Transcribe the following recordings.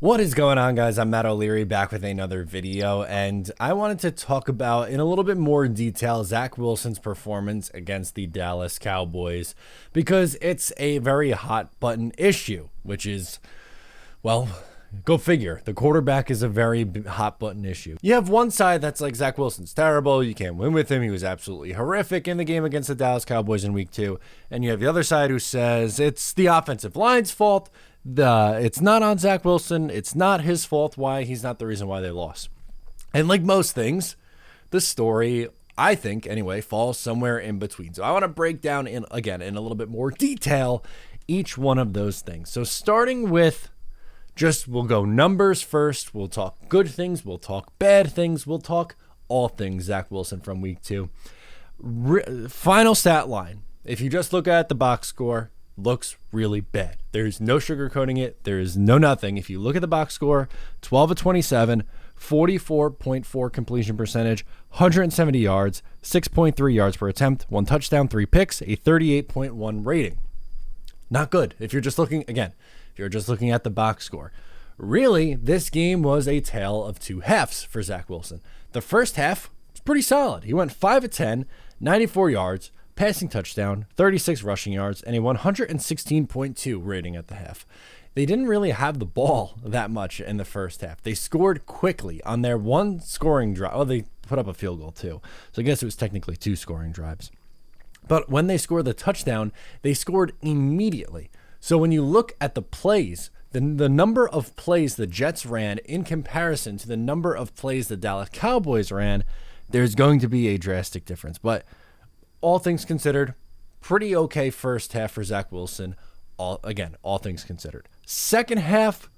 What is going on, guys? I'm Matt O'Leary back with another video, and I wanted to talk about in a little bit more detail Zach Wilson's performance against the Dallas Cowboys, because it's a very hot button issue, which is, well, go figure. The quarterback is a very hot button issue. You have one side that's like, Zach Wilson's terrible, you can't win with him, he was absolutely horrific in the game against the Dallas Cowboys in week 2, and you have the other side who says it's the offensive line's fault. It's not on Zach Wilson. It's not his fault why he's not the reason why they lost. And like most things, the story, I think anyway, falls somewhere in between. So I want to break down in a little bit more detail each one of those things. So starting with we'll go numbers first. We'll talk good things. We'll talk bad things. We'll talk all things Zach Wilson from week 2. Final stat line. If you just look at the box score, looks really bad. There's no sugarcoating it. There is no nothing. If you look at the box score, 12 of 27, 44.4 completion percentage, 170 yards, 6.3 yards per attempt, 1 touchdown, 3 picks, a 38.1 rating. Not good. If you're just looking at the box score. Really, this game was a tale of two halves for Zach Wilson. The first half was pretty solid. He went 5 of 10, 94 yards, passing touchdown, 36 rushing yards, and a 116.2 rating at the half. They didn't really have the ball that much in the first half. They scored quickly on their one scoring drive. Oh, they put up a field goal too. So I guess it was technically 2 scoring drives. But when they scored the touchdown, they scored immediately. So when you look at the plays, the number of plays the Jets ran in comparison to the number of plays the Dallas Cowboys ran, there's going to be a drastic difference. But all things considered, pretty okay first half for Zach Wilson. All things considered. Second half,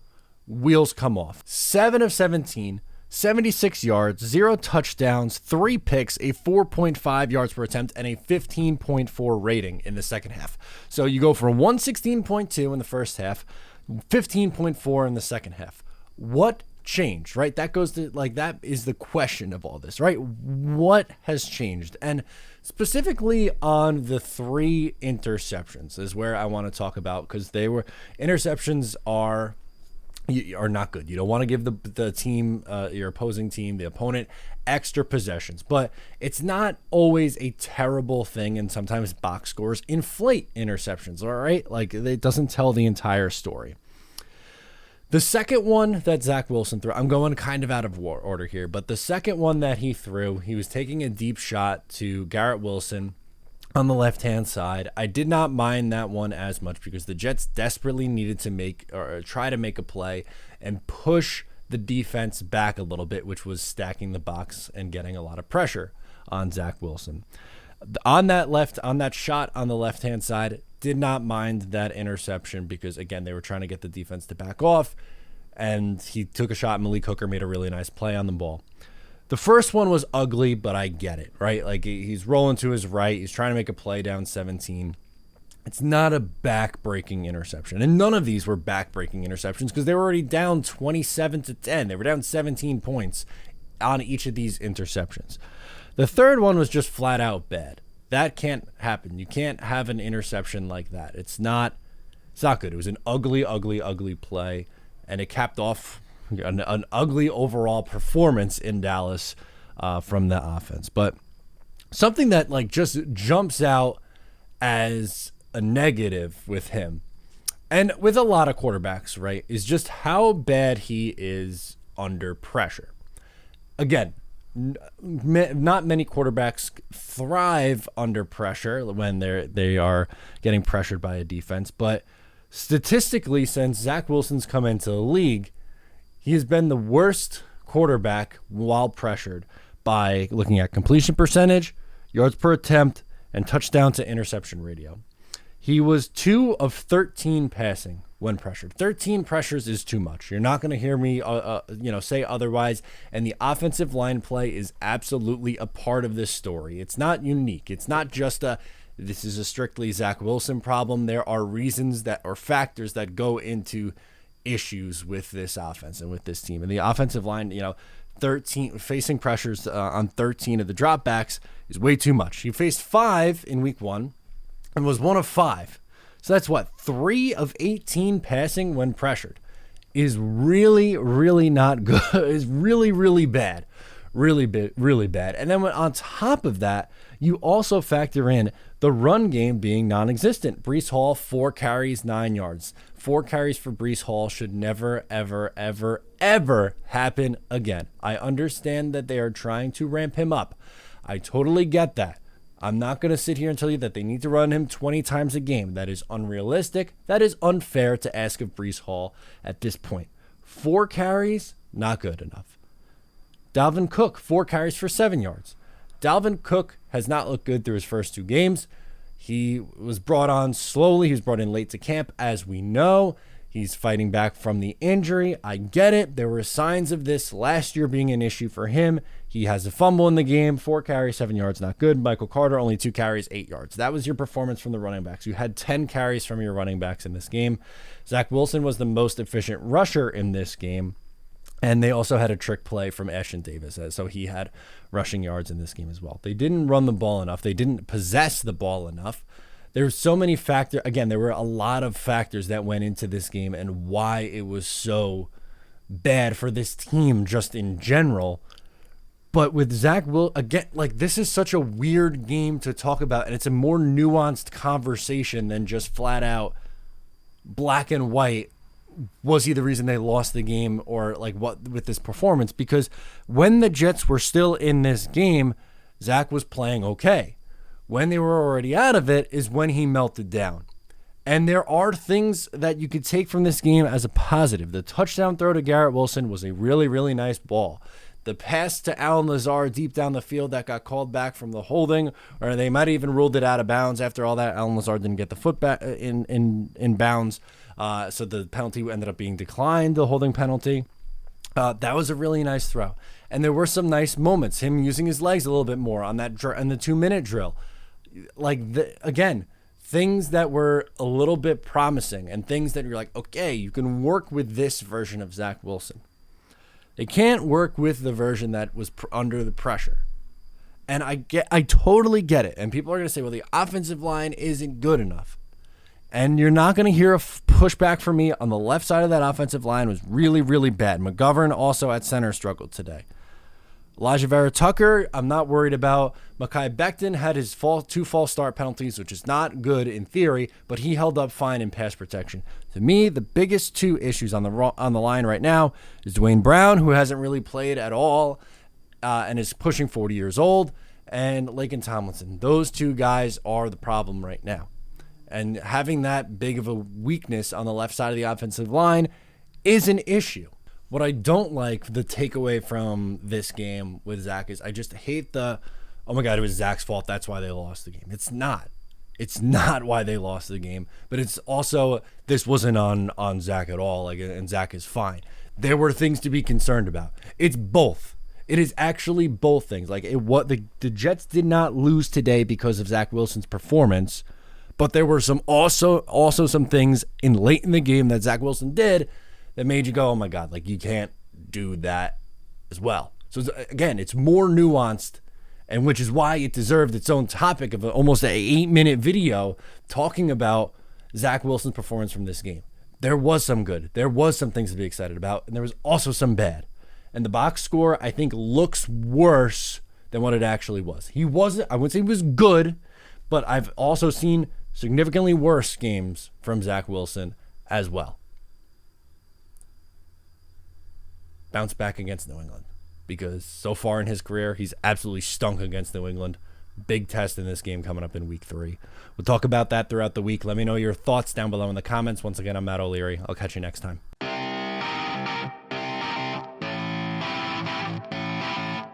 wheels come off. 7 of 17, 76 yards, 0 touchdowns, 3 picks, a 4.5 yards per attempt, and a 15.4 rating in the second half. So you go from 116.2 in the first half, 15.4 in the second half. What changed, right? That is the question of all this, right? What has changed? And specifically on the 3 interceptions is where I want to talk about, because interceptions are not good. You don't want to give the team, your opposing team, the opponent, extra possessions, but it's not always a terrible thing, and sometimes box scores inflate interceptions, all right? Like, it doesn't tell the entire story. The second one that Zach Wilson threw, I'm going kind of out of order here, but the second one that he threw, he was taking a deep shot to Garrett Wilson on the left-hand side. I did not mind that one as much because the Jets desperately needed to try to make a play and push the defense back a little bit, which was stacking the box and getting a lot of pressure on Zach Wilson. On that shot on the left-hand side, did not mind that interception because, again, they were trying to get the defense to back off, and he took a shot. Malik Hooker made a really nice play on the ball. The first one was ugly, but I get it, right? Like, he's rolling to his right. He's trying to make a play down 17. It's not a back-breaking interception, and none of these were back-breaking interceptions because they were already down 27-10. They were down 17 points on each of these interceptions. The third one was just flat out bad. That can't happen. You can't have an interception like that. It's not good. It was an ugly, ugly, ugly play, and it capped off an ugly overall performance in Dallas from the offense. But something that just jumps out as a negative with him, and with a lot of quarterbacks, right, is just how bad he is under pressure. Again, not many quarterbacks thrive under pressure when they are getting pressured by a defense, but statistically, since Zach Wilson's come into the league, he has been the worst quarterback while pressured by looking at completion percentage, yards per attempt, and touchdown to interception ratio. He was 2 of 13 passing when pressured. 13 pressures is too much. You're not going to hear me say otherwise, and the offensive line play is absolutely a part of this story. It's not unique. It's not just this is a strictly Zach Wilson problem. There are reasons or factors that go into issues with this offense and with this team. And the offensive line, 13 facing pressures on 13 of the dropbacks is way too much. He faced 5 in week 1 and was 1 of 5. So that's 3 of 18 passing when pressured. is really, really not good. Is really, really bad. Really bad. And then on top of that, you also factor in the run game being non-existent. Breece Hall, 4 carries, 9 yards. 4 carries for Breece Hall should never, ever, ever, ever happen again. I understand that they are trying to ramp him up. I totally get that. I'm not going to sit here and tell you that they need to run him 20 times a game. That is unrealistic. That is unfair to ask of Breece Hall at this point. 4 carries, not good enough. Dalvin Cook, 4 carries for 7 yards. Dalvin Cook has not looked good through his first 2 games. He was brought on slowly. He was brought in late to camp, as we know. He's fighting back from the injury. I get it. There were signs of this last year being an issue for him. He has a fumble in the game. 4 carries, 7 yards, not good. Michael Carter, only 2 carries, 8 yards. That was your performance from the running backs. You had 10 carries from your running backs in this game. Zach Wilson was the most efficient rusher in this game. And they also had a trick play from Ashton Davis, so he had rushing yards in this game as well. They didn't run the ball enough. They didn't possess the ball enough. There's so many factors. Again, there were a lot of factors that went into this game and why it was so bad for this team just in general. But with Zach Wilson, again, like, this is such a weird game to talk about, and it's a more nuanced conversation than just flat out black and white. Was he the reason they lost the game, or like what with this performance? Because when the Jets were still in this game, Zach was playing okay. When they were already out of it is when he melted down. And there are things that you could take from this game as a positive. The touchdown throw to Garrett Wilson was a really, really nice ball. The pass to Allen Lazard deep down the field that got called back from the holding, or they might have even ruled it out of bounds after all that. Allen Lazard didn't get the foot back in bounds. So the penalty ended up being declined, the holding penalty. That was a really nice throw. And there were some nice moments, him using his legs a little bit more on that on the 2-minute drill. Again, things that were a little bit promising and things that you're like, okay, you can work with this version of Zach Wilson. They can't work with the version that was under the pressure. And I totally get it. And people are going to say, well, the offensive line isn't good enough. And you're not going to hear a pushback from me on the left side of that offensive line was really, really bad. McGovern also at center struggled today. Elijah Vera-Tucker, I'm not worried about. Mekhi Becton had his 2 false start penalties, which is not good in theory, but he held up fine in pass protection. To me, the biggest 2 issues on the line right now is Dwayne Brown, who hasn't really played at all and is pushing 40 years old, and Laken Tomlinson. Those 2 guys are the problem right now. And having that big of a weakness on the left side of the offensive line is an issue. What I don't like, the takeaway from this game with Zach, is I just hate oh my God, it was Zach's fault, that's why they lost the game. It's not. It's not why they lost the game. But it's also, this wasn't on Zach at all, and Zach is fine. There were things to be concerned about. It's both. It is actually both things. The Jets did not lose today because of Zach Wilson's performance, but there were also some things late in the game that Zach Wilson did that made you go, oh my God, you can't do that as well. So again, it's more nuanced, and which is why it deserved its own topic of almost an 8-minute video talking about Zach Wilson's performance from this game. There was some good. There was some things to be excited about, and there was also some bad. And the box score, I think, looks worse than what it actually was. I wouldn't say he was good, but I've also seen significantly worse games from Zach Wilson as well. Bounce back against New England, because so far in his career, he's absolutely stunk against New England. Big test in this game coming up in week 3. We'll talk about that throughout the week. Let me know your thoughts down below in the comments. Once again, I'm Matt O'Leary. I'll catch you next time.